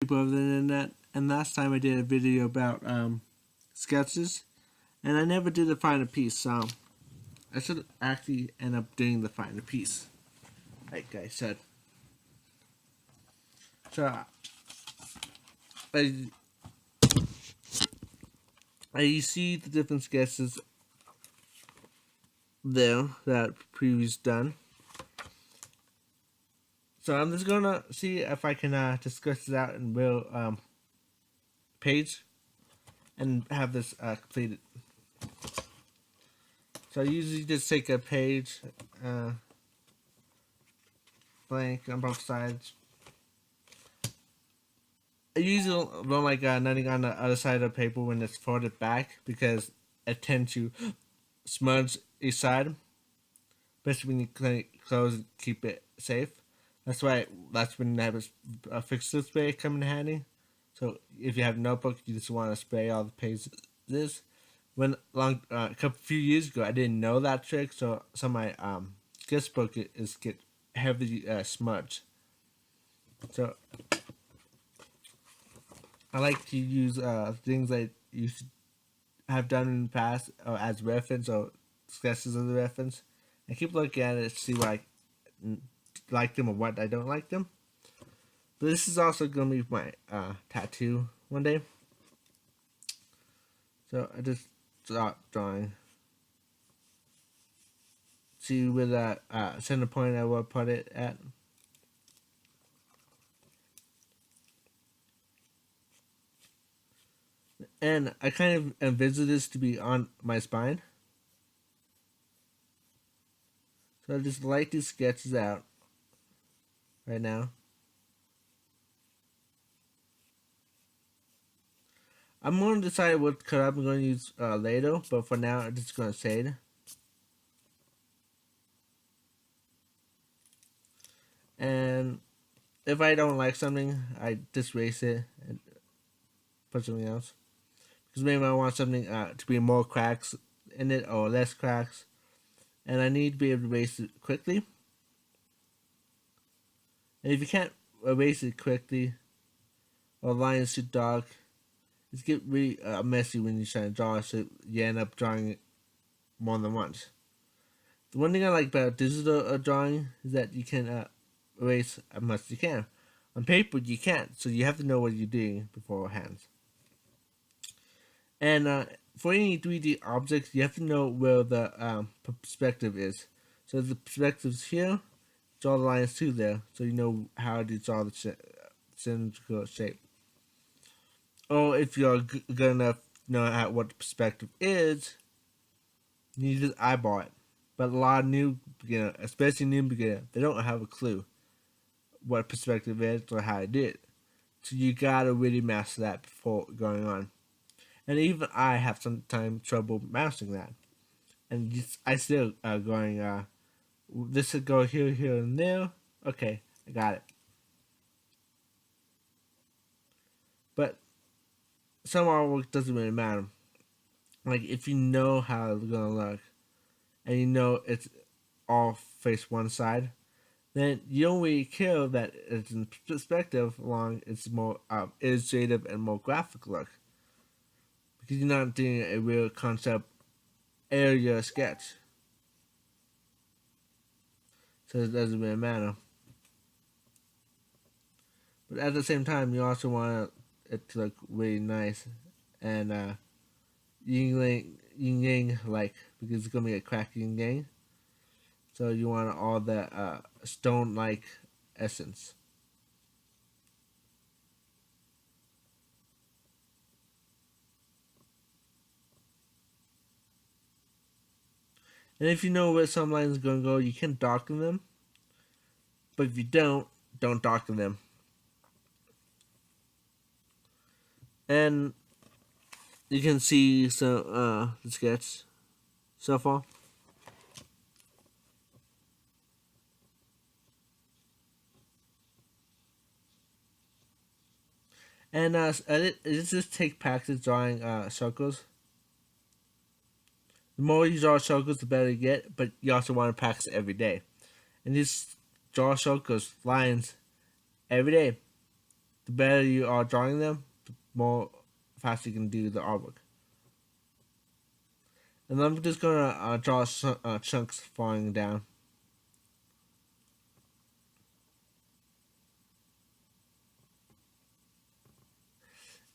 people of the internet, and last time I did a video about sketches, and I never did the final piece, so I should actually end up doing the final piece, like I said. So I see the different sketches there that previous done. So I'm just gonna see if I can discuss this out in real page and have this completed. So I usually just take a page, blank on both sides. I usually don't like nothing on the other side of the paper when it's folded back because it tends to smudge each side, especially when you close and keep it safe. That's when I have a fixed spray come in handy. So if you have a notebook, you just want to spray all the pages. When a few years ago, I didn't know that trick, so some of my sketchbook get heavily smudged. So I like to use things I used to have done in the past as reference or sketches as a reference. I keep looking at it to see what I like them or what I don't like them. But this is also going to be my tattoo one day. So I just start drawing. See where the center point I will put it at. And I kind of envision this to be on my spine. So I just light these sketches out right now. I'm going to decide what color I'm going to use later, but for now I'm just going to shade. And if I don't like something, I just erase it and put something else. Because maybe I want something to be more cracks in it or less cracks. And I need to be able to erase it quickly. And if you can't erase it quickly, or the line is too dark, it's get really messy when you're trying to draw, so you end up drawing it more than once. The one thing I like about digital drawing is that you can erase as much as you can. On paper, you can't, so you have to know what you're doing beforehand. And for any 3D objects, you have to know where the perspective is. So the perspective's here, draw the lines to there, so you know how to draw the cylindrical shape. Or if you're good enough to know what the perspective is, you just eyeball it. But a lot of new beginners, especially new beginners, they don't have a clue what perspective is or how to do it. So you gotta really master that before going on. And even I have sometimes trouble mastering that. And I still going, this should go here, here, and there. Okay, I got it. But some artwork doesn't really matter. Like if you know how it's gonna look, and you know it's all face one side, then you don't really care that it's in perspective long it's more illustrative and more graphic look. Because you're not doing a real concept area sketch. So it doesn't really matter. But at the same time, you also want it to look really nice and Ying like, because it's gonna be a crack yin yang. So you want all that stone like essence. And if you know where some lines are gonna go, you can darken them. But if you don't darken them. And you can see the sketch so far. And it just take practice drawing circles. The more you draw circles, the better you get, but you also want to practice every day. And just draw circles, lines, every day. the better you are drawing them, the more fast you can do the artwork. And I'm just gonna draw chunks falling down.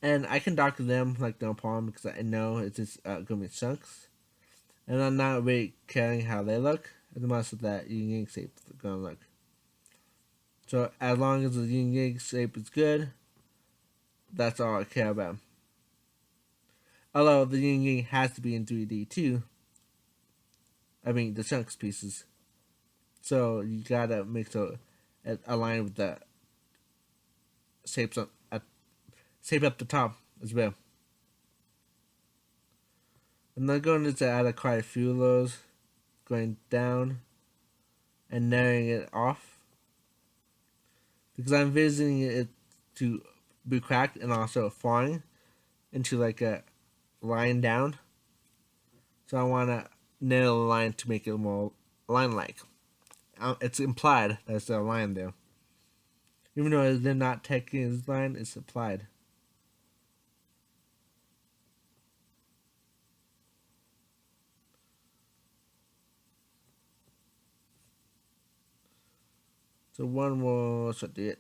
And I can darken them like no problem because I know it's just gonna be chunks. And I'm not really caring how they look as much as that yin yang shape is gonna look. So as long as the yin yang shape is good, that's all I care about. Although the yin yang has to be in 3D too. I mean the chunks pieces. So you gotta make sure it align with the shapes shape up the top as well. I'm not going to add quite a few of those, going down and narrowing it off because I'm envisioning it to be cracked and also falling into like a line down. So I want to narrow the line to make it more line-like. It's implied there's a line there, even though they're not technically a line. It's implied. So one more should do it.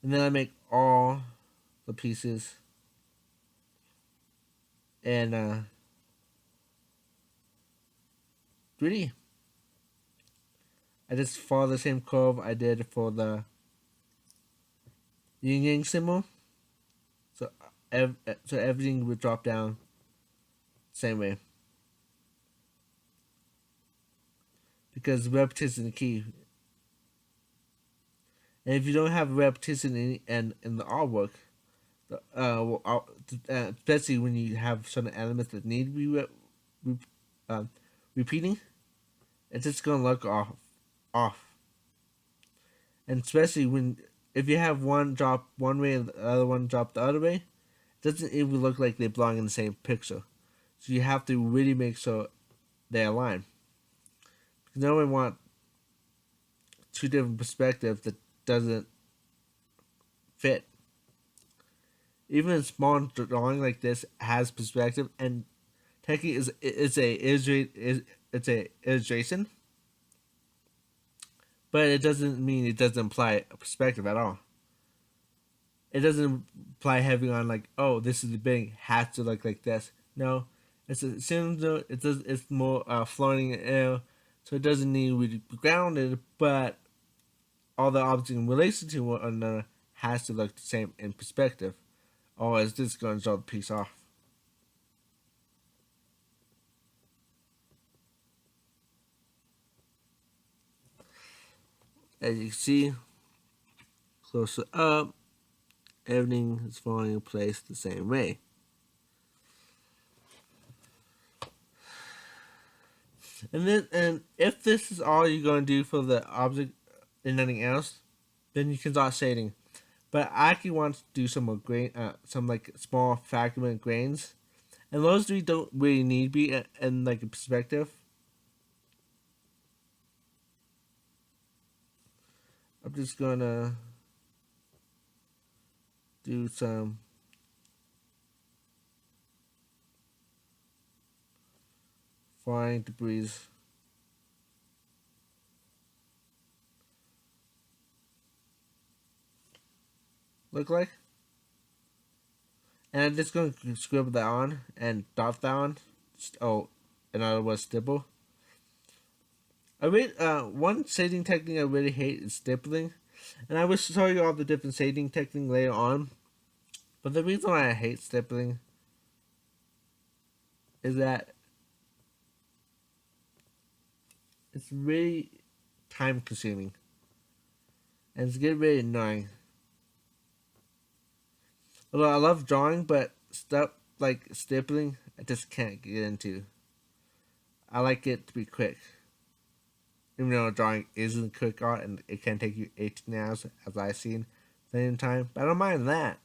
And then I make all the pieces and 3D. I just follow the same curve I did for the yin yang symbol. So everything would drop down same way. Because repetition is the key. And if you don't have repetition in the artwork, especially when you have certain elements that need to be repeating, it's just gonna look off. And especially if you have one drop one way and the other one drop the other way, it doesn't even look like they belong in the same picture. So you have to really make sure they align. Because no one want two different perspectives that doesn't fit. Even a small drawing like this has perspective, and technically it's a illustration, but it doesn't mean it doesn't imply a perspective at all. It doesn't imply heavy on like, oh, this is the beginning, has to look like this. No, it's a similar. It's more floating in air, so it doesn't need to be grounded, but all the objects in relation to one another has to look the same in perspective, or is this going to draw the piece off? As you can see, closer up, everything is falling in place the same way. And if this is all you're going to do for the object and nothing else, then you can start shading. But I actually want to do some more grain, some like small fragment grains, and those three don't really need to be in like a perspective. I'm just gonna do some flying debris. Look like. And I'm just going to scribble that on and dot that on. Oh, in other words, stipple. One shading technique I really hate is stippling. And I will show you all the different shading techniques later on. But the reason why I hate stippling is that it's really time consuming. And it's getting really annoying. Although I love drawing, but stuff like stippling, I just can't get into. I like it to be quick. Even though drawing isn't quick art and it can take you 18 hours, as I've seen, same time. But I don't mind that.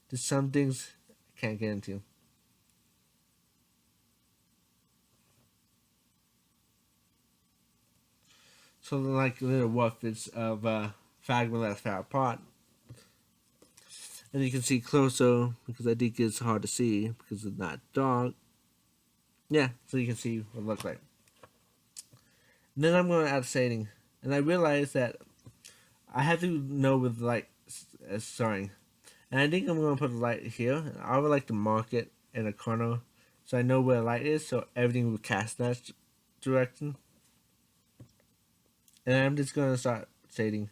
Just some things I can't get into. So like little rough bits of fragment that fell apart. And you can see closer because I think it's hard to see because it's not dark. Yeah, so you can see what it looks like. And then I'm going to add shading. And I realized that I have to know with light starting. And I think I'm going to put a light here. And I would like to mark it in a corner so I know where the light is so everything will cast that direction. And I'm just going to start shading.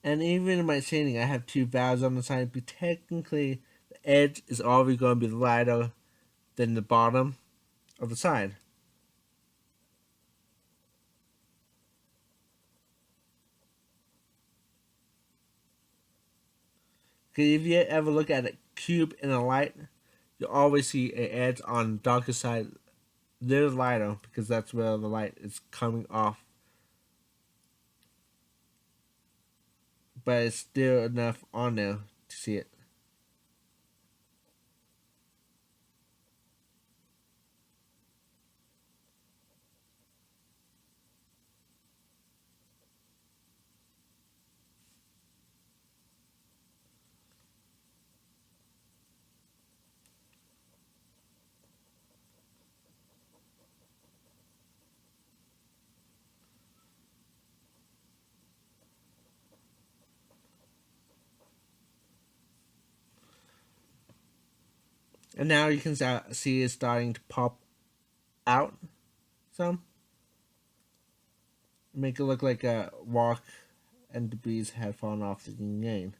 And even in my shading, I have two valves on the side, but technically the edge is always going to be lighter than the bottom of the side. Because if you ever look at a cube in a light, you always see an edge on the darker side, little lighter, because that's where the light is coming off. But it's still enough on there to see it. And now you can see it starting to pop out some. Make it look like a rock and debris had fallen off the Ying.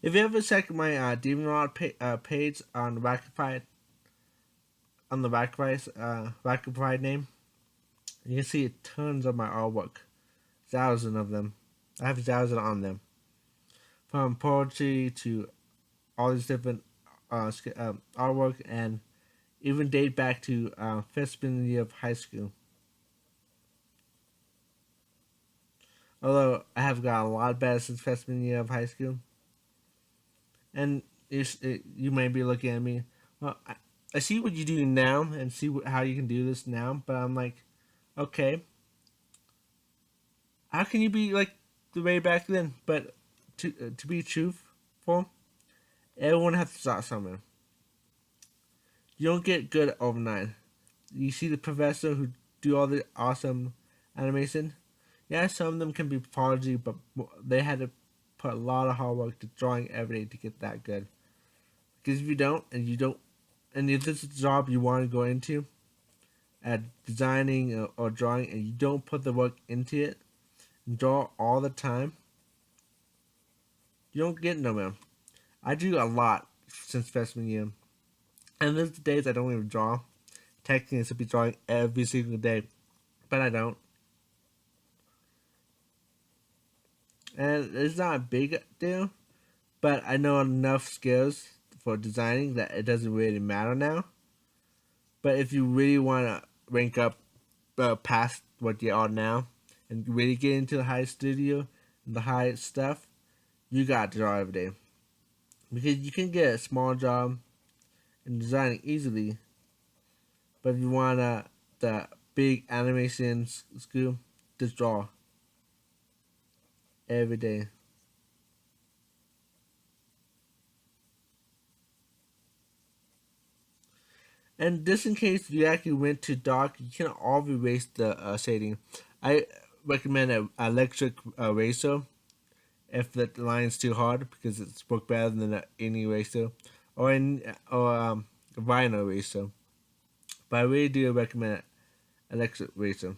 If you ever check my Demon Rod page on the Rackified name, you can see tons of my artwork, thousands of them. I have 1,000 on them, from poetry to all these different artwork, and even date back to freshman year of high school. Although I have got a lot better since freshman year of high school, and you may be looking at me. Well, I see what you're doing now and see how you can do this now, but I'm like, okay, how can you be like the way back then? But to be truthful, everyone has to start somewhere. You don't get good overnight. You see the professor who do all the awesome animation. Yeah, some of them can be prodigy, but they had to put a lot of hard work to drawing every day to get that good. Because if you don't, and if this is a job you want to go into, at designing or drawing, and you don't put the work into it, and draw all the time, you don't get nowhere. I do a lot since freshman year, and there's days I don't even draw. Technically, I should be drawing every single day, but I don't. And it's not a big deal, but I know enough skills for designing that it doesn't really matter now. But if you really want to rank up past what you are now and really get into the high studio and the high stuff, you got to draw every day. Because you can get a small job in designing easily, but if you want the big animation school, just draw every day. And just in case you actually went to dark, you can always erase the shading. I recommend an electric eraser if the line's too hard because it's work better than any eraser or vinyl eraser. But I really do recommend electric eraser.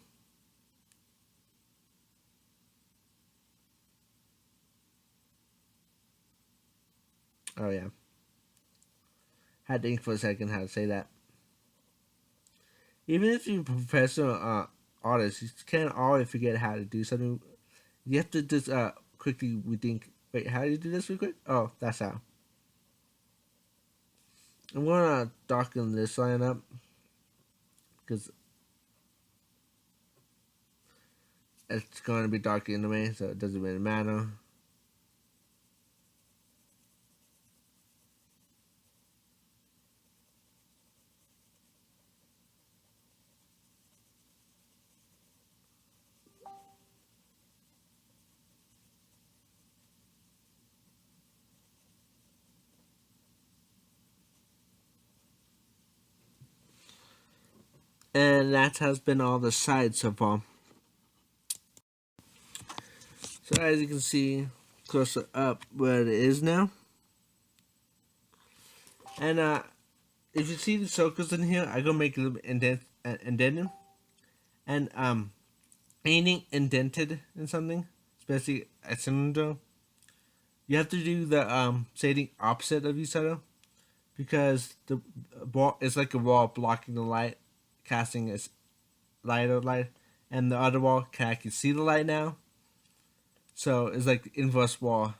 Oh yeah, had to think for a second how to say that. Even if you're a professional artist, you can't always forget how to do something. You have to just quickly rethink. Wait, how do you do this real quick? Oh, that's how. I'm gonna darken this line up because it's going to be dark anyway, so it doesn't really matter. And that has been all the sides so far. So as you can see, closer up where it is now. And if you see the circles in here, I go make a little indented. And anything indented in something, especially a cylinder, you have to do the shading opposite of each other because the wall is like a wall blocking the light, casting its light, and the other wall can actually see the light now. So it's like the inverse wall.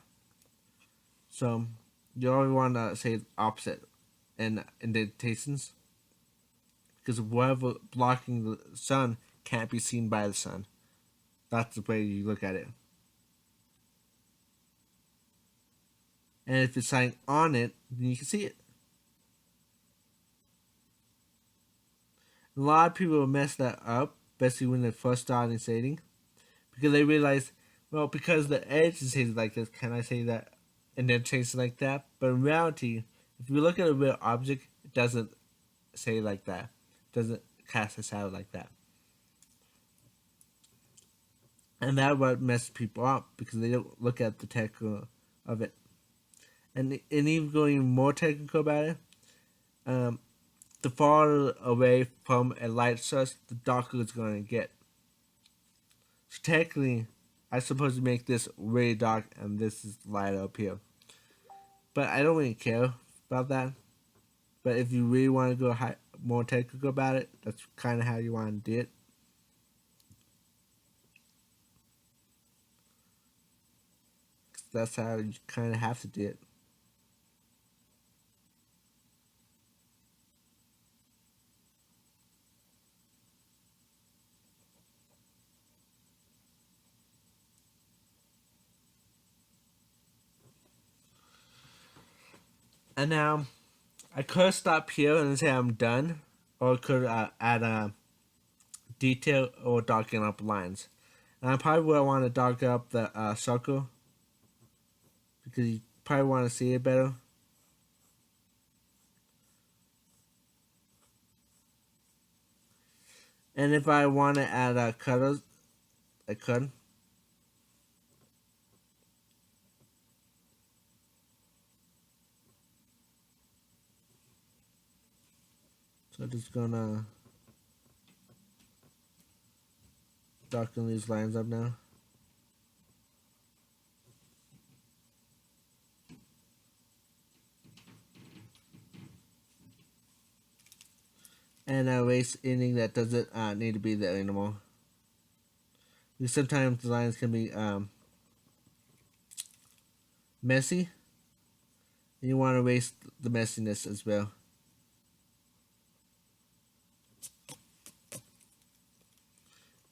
So you always want to say the opposite in indentations because whatever blocking the sun can't be seen by the sun. That's the way you look at it. And if it's shining on it, then you can see it. A lot of people mess that up, especially when they first start shading, because they realize, well, because the edge is shaded like this, can I say that indentation like that? But in reality, if you look at a real object, it doesn't say like that. It doesn't cast a shadow like that. And that's what messes people up because they don't look at the technical of it. And even going more technical about it, um, the farther away from a light source, the darker it's going to get. So technically, I suppose to make this really dark and this is light up here. But I don't really care about that. But if you really want to go more technical about it, that's kind of how you want to do it. That's how you kind of have to do it. And now, I could stop here and say I'm done, or I could add a detail or darken up lines. And I probably would want to darken up the circle because you probably want to see it better. And if I want to add colors, I could. So I'm just gonna darken these lines up now. And erase anything that doesn't need to be there anymore. Because sometimes the lines can be messy. And you want to erase the messiness as well.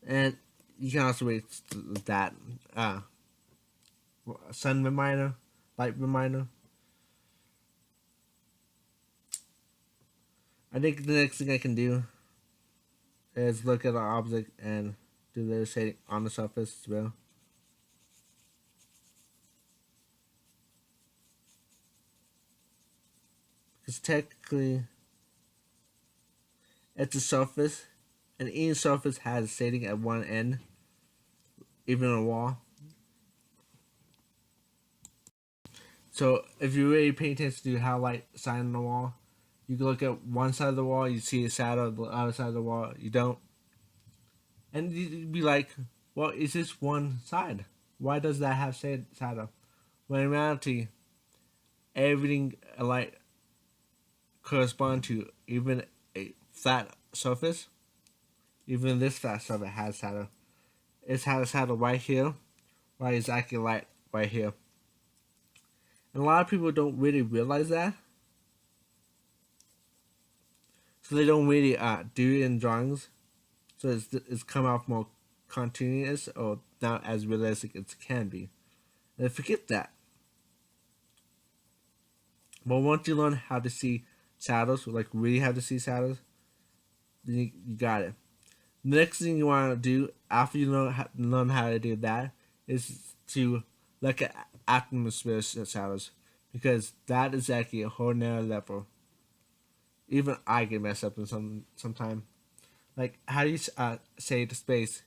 And you can also erase that sun reminder, light reminder. I think the next thing I can do is look at the object and do the shading on the surface as well. Because technically, It's a surface, and each surface has shading at one end, even on a wall. So if you really pay attention to how light shine on the wall, you can look at one side of the wall, you see a shadow. The other side of the wall, you don't, and you'd be like, "Well, is this one side? Why does that have shadow?" When in reality, everything light corresponds to, even a flat surface, even this flat surface has shadow. It has shadow right here, right exactly light right here. And a lot of people don't really realize that, so they don't really do it in drawings. So it's come out more continuous or not as realistic as it can be. And they forget that. But once you learn how to see shadows, like really how to see shadows, then you got it. The next thing you want to do after you learn how to do that is to look at atmosphere shadows, because that is actually a whole nother level. Even I get messed up in sometime. Like, how do you say the space?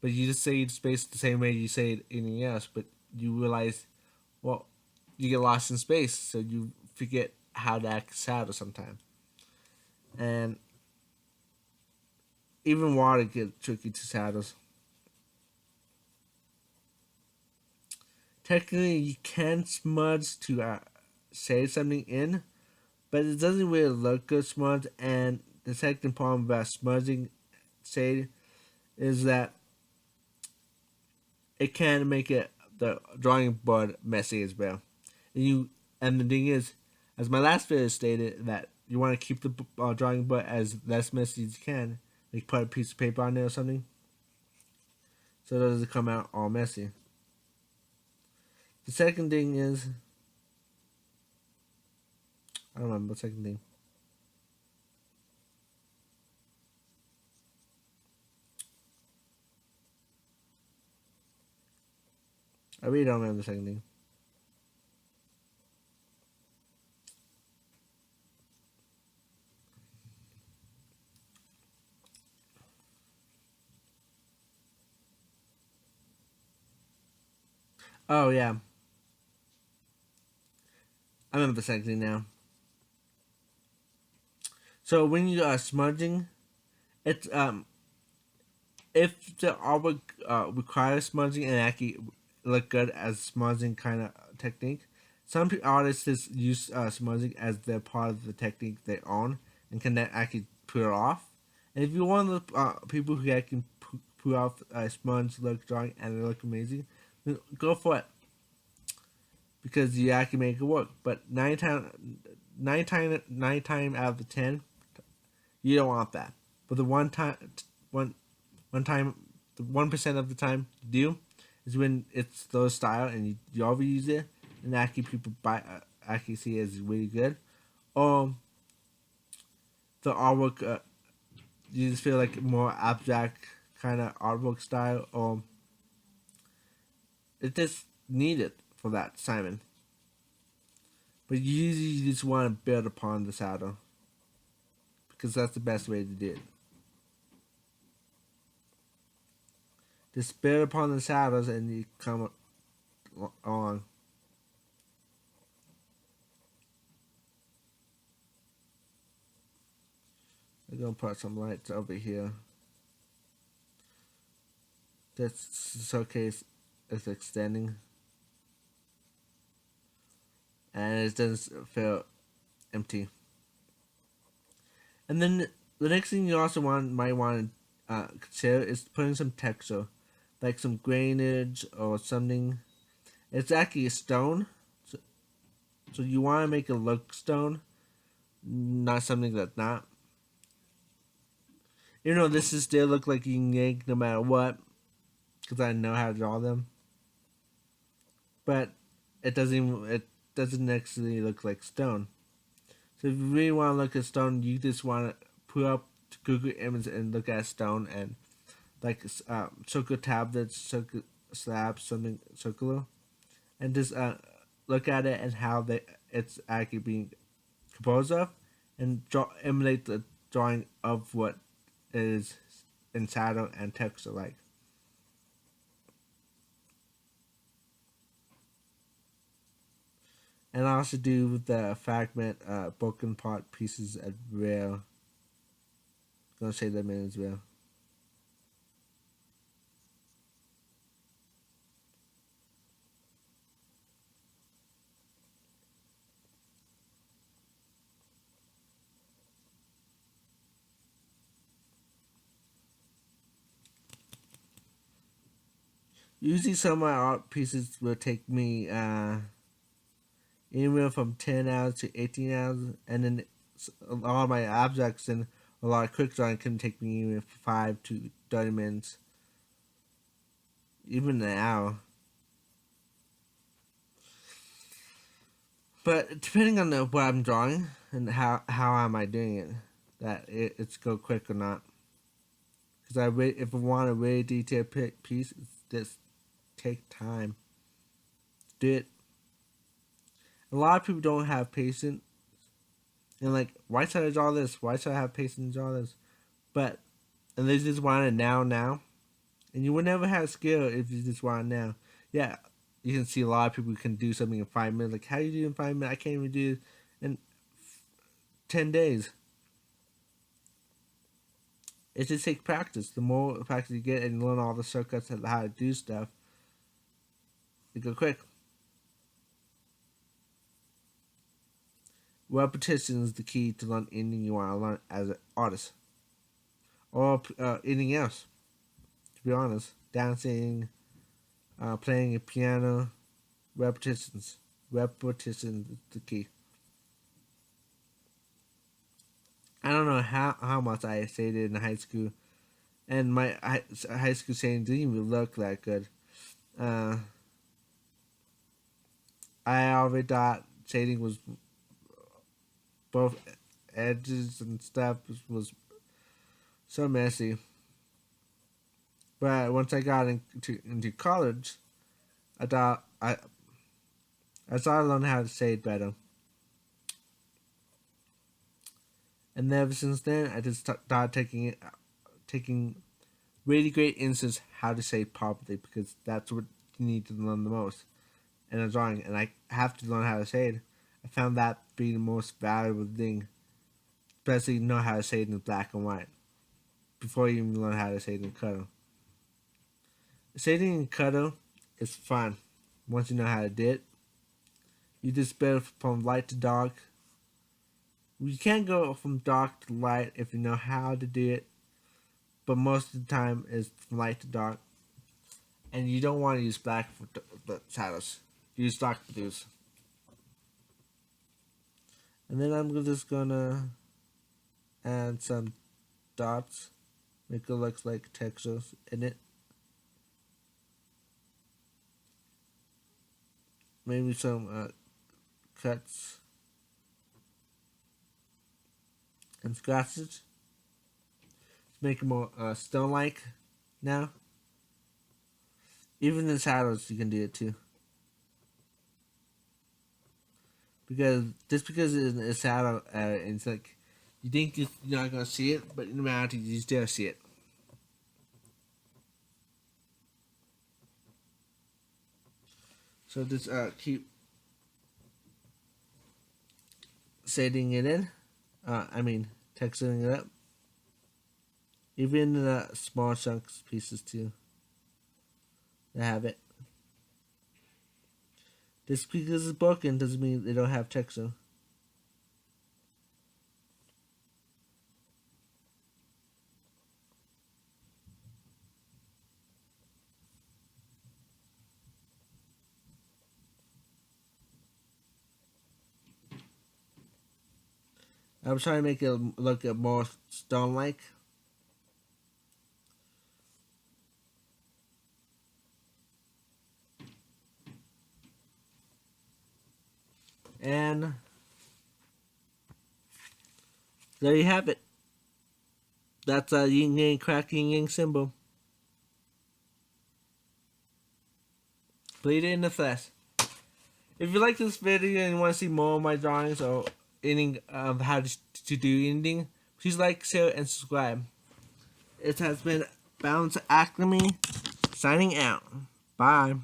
But you just say space the same way you say anything else, but you realize, well, you get lost in space, so you forget how to act shadow sometimes. And even water gets tricky to shadows. Technically, you can smudge to shade something in, but it doesn't really look good smudge. And the second problem about smudging shade is that it can make it the drawing board messy as well. And the thing is, as my last video stated, that you want to keep the drawing board as less messy as you can. Like put a piece of paper on there or something, so it doesn't come out all messy. The second thing is, I don't remember the second thing. I really don't remember the second thing. Oh yeah, I remember the second thing now. So when you are smudging, it's if the artwork requires smudging and actually look good as smudging kind of technique, some artists just use smudging as their part of the technique they own and can then actually put it off. And if you're one of the people who can put off smudge look drawing and they look amazing, then go for it, because you actually make it work. But nine time out of the 10, you don't want that. But the one time, the 1% of the time you do is when it's those style and you overuse it, and actually people actually see it as really good. Or the artwork, you just feel like more abstract kind of artwork style, or it just needed for that Simon. But usually you just want to build upon the shadow, because that's the best way to do it. Just build upon the shadows and you come on. We're gonna put some lights over here. This showcase is extending, and it doesn't feel empty. And then the next thing you also might want to consider is putting some texture, like some grainage or something. It's actually a stone, so you want to make it look stone, not something that's not. You know, this is still look like Ying no matter what, because I know how to draw them. But it doesn't actually look like stone. So if you really want to look at stone, you just want to put up to Google Images and look at stone, and like circle tablets, circle slabs, something circular, and just look at it and how it's actually being composed of, and emulate the drawing of what is in shadow and text alike. And I also do the fragment broken part pieces as well. Gonna say them in as well. Usually some of my art pieces will take me anywhere from 10 hours to 18 hours, and then a lot of my objects and a lot of quick drawing can take me anywhere from 5 to 30 minutes, even an hour. But depending on what I'm drawing and how am I doing it, that it's go quick or not. Because if I want a really detailed piece, it's just take time. Do it. A lot of people don't have patience. And like, why should I draw this? Why should I have patience to draw this? And they just want it now. And you would never have skill if you just want it now. Yeah, you can see a lot of people can do something in 5 minutes. Like, how do you do in 5 minutes? I can't even do it in 10 days. It just takes practice. The more practice you get and learn all the shortcuts of how to do stuff, it go quick. Repetition is the key to learn anything you want to learn as an artist. Or anything else, to be honest. Dancing, playing a piano, repetitions. Repetition is the key. I don't know how much I stayed in high school, and my high school shading didn't even look that good. I already thought shading was both edges and stuff was so messy. But once I got into college, I thought I started learning how to shade better. And ever since then, I just started taking really great instances how to shade properly, because that's what you need to learn the most in a drawing. And I have to learn how to shade. I found that being the most valuable thing, especially know how to shade in black and white before you even learn how to shade in color. Shading in color is fun once you know how to do it. You just build from light to dark. You can't go from dark to light if you know how to do it, but most of the time it's from light to dark. And you don't want to use black for the shadows. Use dark blues. And then I'm just gonna add some dots, make it look like textures in it. Maybe some cuts and scratches to make it more stone-like now. Even in shadows, you can do it too. Because just because it's a shadow, it's like you think you're not gonna see it, but in reality, you still see it. So just keep shading it in. Texturing it up. Even the small chunks pieces too. They have it. Just because it's broken doesn't mean they don't have texture. I'm trying to make it look more stone-like. And there you have it. That's a yin yang crack yin yang symbol. Bleed it in the flesh. If you like this video and you want to see more of my drawings or anything of how to do anything, Please like, share, and subscribe. It has been Balance Alchemy signing out. Bye.